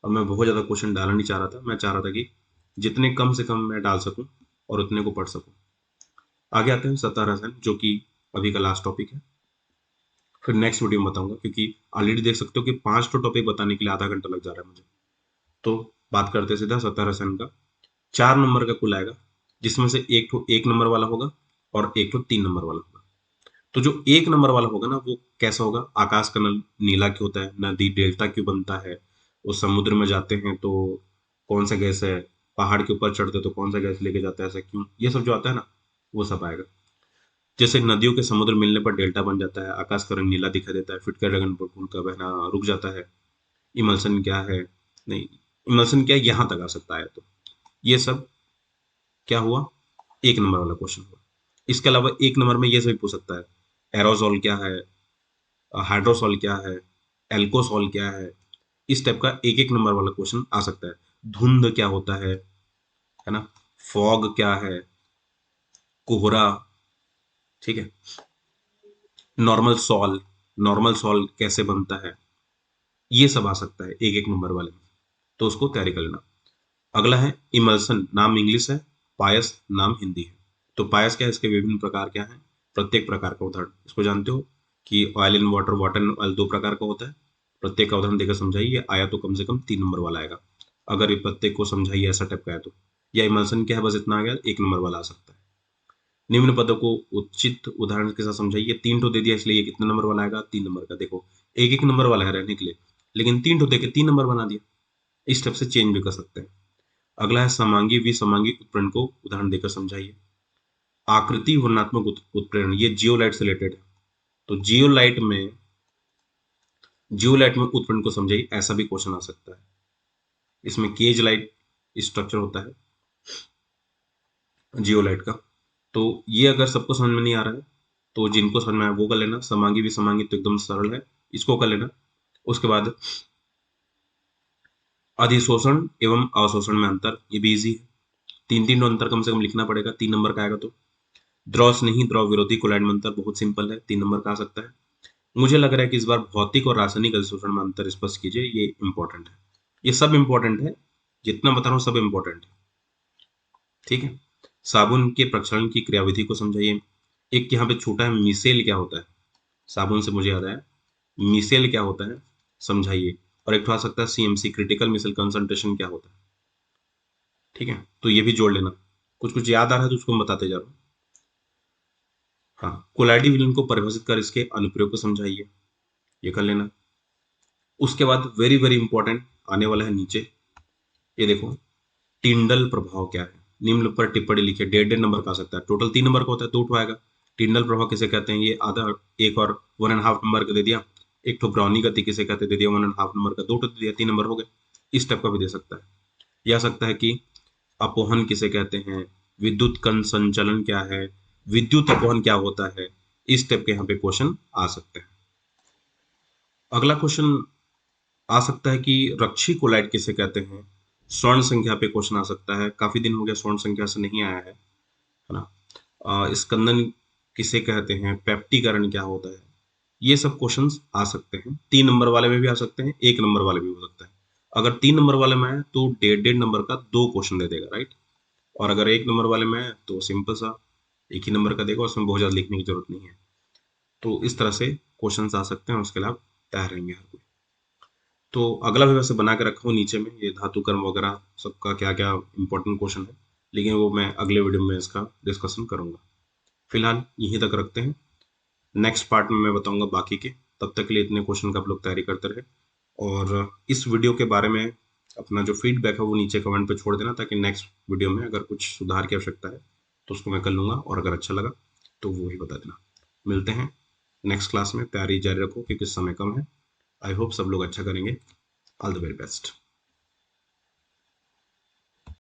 और मैं बहुत ज़्यादा क्वेश्चन डालना नहीं चाह रहा था, मैं चाह रहा था कि जितने कम से कम मैं डाल सकूं और उतने को पढ़ सकूं। आगे आते हैं सतह रसायन, जो कि अभी का लास्ट टॉपिक है। फिर नेक्स्ट वीडियो में बताऊंगा, क्योंकि ऑलरेडी देख सकते हो कि 5 तो टॉपिक बताने के लिए आधा घंटा लग जा रहा है मुझे। तो बात करते सीधा सतह रसायन का। 4 नंबर का कुल आएगा, जिसमें से एक तो 1 नंबर वाला होगा और एक तो 3 नंबर वाला होगा। तो जो 1 नंबर वाला होगा ना वो कैसा होगा, आकाश का नल नीला क्यों होता है, नदी डेल्टा क्यों बनता है, वो समुद्र में जाते हैं तो कौन सा गैस है, पहाड़ के ऊपर चढ़ते तो कौन सा गैस लेके जाता है, ऐसा क्यों, ये सब जो आता है ना वो सब आएगा। जैसे नदियों के समुद्र मिलने पर डेल्टा बन जाता है, आकाश का रंग नीला दिखाई देता है, फिटकर ड्रैगन फूल का बहना रुक जाता है, इमल्सन क्या है, नहीं इमल्सन क्या है यहाँ तक आ सकता है। तो ये सब क्या हुआ, 1 नंबर वाला क्वेश्चन हुआ। इसके अलावा 1 नंबर में ये सभी पूछ सकता है, एरोजोल क्या है, हाइड्रोसॉल क्या है, एल्कोसॉल क्या है, इस टाइप का एक एक नंबर वाला क्वेश्चन आ सकता है। धुंध क्या होता है ना, फॉग क्या है, कोहरा, ठीक है, नॉर्मल सॉल, नॉर्मल सॉल कैसे बनता है, ये सब आ सकता है एक एक नंबर वाले में, तो उसको तैयारी कर लेना। अगला है इमल्सन, नाम इंग्लिश है, पायस नाम हिंदी है। तो पायस क्या है, इसके विभिन्न प्रकार क्या है, प्रत्येक प्रकार का उदाहरण, इसको जानते हो कि oil in water, water in oil दो प्रकार का होता है। प्रत्येक का उदाहरण देकर समझाइए, आया तो कम से कम 3 नंबर वाला आएगा। अगर ये प्रत्येक को समझाइए ऐसा टाइप का है तो, या इमल्सन क्या है बस इतना आ गया, 1 नंबर वाला आ सकता है। निम्न पदों को उचित उदाहरण के साथ समझाइए, 3 दे दिया इसलिए ये कितने नंबर वाला आएगा, 3 नंबर का। देखो एक एक नंबर वाला है रहने के लिए, लेकिन 3 देके 3 नंबर बना दिया। इस टाइप से चेंज भी कर सकते हैं। अगला है समांगी विसमांगी उत्प्रेरण को उदाहरण देकर समझाइए। आकृति वर्णनात्मक उत्प्रेरण, ये जियोलाइट से रिलेटेड है। तो जियोलाइट में उत्प्रेरण को समझाइए, ऐसा भी क्वेश्चन आ सकता है। इसमें केज लाइट स्ट्रक्चर होता है जियोलाइट का। तो ये अगर सबको समझ में नहीं आ रहा है तो जिनको समझ में आया वो कर लेना। समांगी विसमांगी तो एकदम सरल है, इसको कर लेना। उसके बाद अधिशोषण एवं अवशोषण में अंतर, ये भी इजी है। 3 अंतर कम से कम लिखना पड़ेगा, 3 नंबर का आएगा तो। द्रव स्नेही द्रव विरोधी कोलाइड में अंतर बहुत सिंपल है, 3 नंबर का आ सकता है। मुझे लग रहा है कि इस बार भौतिक और रासायनिक अधिशोषण में अंतर स्पष्ट कीजिए, ये इंपॉर्टेंट है। ये सब इंपॉर्टेंट है, जितना बता रहा हूँ सब इंपॉर्टेंट है, ठीक है। साबुन के प्रक्षालन की क्रियाविधि को समझाइए। एक यहाँ पे छोटा है, मिसेल क्या होता है, साबुन से मुझे याद आया, मिसेल क्या होता है समझाइए। और एक तो आ सकता है सीएमसी, क्रिटिकल मिसल कंसंट्रेशन क्या होता है, ठीक है। तो ये भी जोड़ लेना, कुछ कुछ याद आ रहा है तो उसको मैं बताते जा रहा हूँ। हाँ, कोलाइडी विलन को परिभाषित कर इसके अनुप्रयोग को समझाइए, ये कर लेना। उसके बाद वेरी वेरी इंपॉर्टेंट आने वाला है नीचे, ये देखो, टिंडल प्रभाव क्या है, निम्न पर टिप्पणी लिखिए। 1.5 नंबर का आ सकता है, टोटल 3 नंबर का होता है, 2 आएगा। टिंडल प्रभाव किसे कहते हैं, ये आधा, एक और 1.5 नंबर का दे दिया। एक तो ब्राउनी गति किसे कहते हैं, दे दिया 1.5 नंबर का, 2 दे दिया, 3 नंबर हो गए। इस टाइप का भी दे सकता है। यह सकता है कि अपोहन किसे कहते हैं, विद्युत कण संचलन क्या है, विद्युत अपोहन क्या होता है, इस टाइप के यहाँ पे क्वेश्चन आ सकते हैं। अगला क्वेश्चन आ सकता है कि रक्षी कोलाइट किसे कहते हैं, स्वर्ण संख्या पे क्वेश्चन आ सकता है। काफी दिन हो गया स्वर्ण संख्या से नहीं आया है ना। स्कंदन किसे कहते हैं, पेप्टीकरण क्या होता है, ये सब क्वेश्चंस आ सकते हैं। 3 नंबर वाले में भी आ सकते हैं, 1 नंबर वाले भी हो सकता है। अगर 3 नंबर वाले में आए तो 1.5 नंबर का 2 क्वेश्चन दे देगा, राइट। और अगर 1 नंबर वाले में आए तो सिंपल सा 1 ही नंबर का देगा, उसमें बहुत ज्यादा लिखने की जरूरत नहीं है। तो इस तरह से क्वेश्चंस आ सकते हैं, उसके लिए आप तैयार रहेंगे हर कोई। तो अगला भी वैसे बना के रखा हूँ नीचे में, ये धातु कर्म वगैरह सबका क्या क्या इंपॉर्टेंट क्वेश्चन है, लेकिन वो मैं अगले वीडियो में इसका डिस्कशन करूंगा। फिलहाल यहीं तक रखते हैं, नेक्स्ट पार्ट में मैं बताऊंगा बाकी के। तब तक के लिए इतने क्वेश्चन का आप लोग तैयारी करते रहे। और इस वीडियो के बारे में अपना जो फीडबैक है वो नीचे कमेंट पे छोड़ देना, ताकि नेक्स्ट वीडियो में अगर कुछ सुधार की आवश्यकता है तो उसको मैं कर लूँगा, और अगर अच्छा लगा तो वो ही बता देना। मिलते हैं नेक्स्ट क्लास में, तैयारी जारी रखो क्योंकि समय कम है। आई होप सब लोग अच्छा करेंगे। All the very best.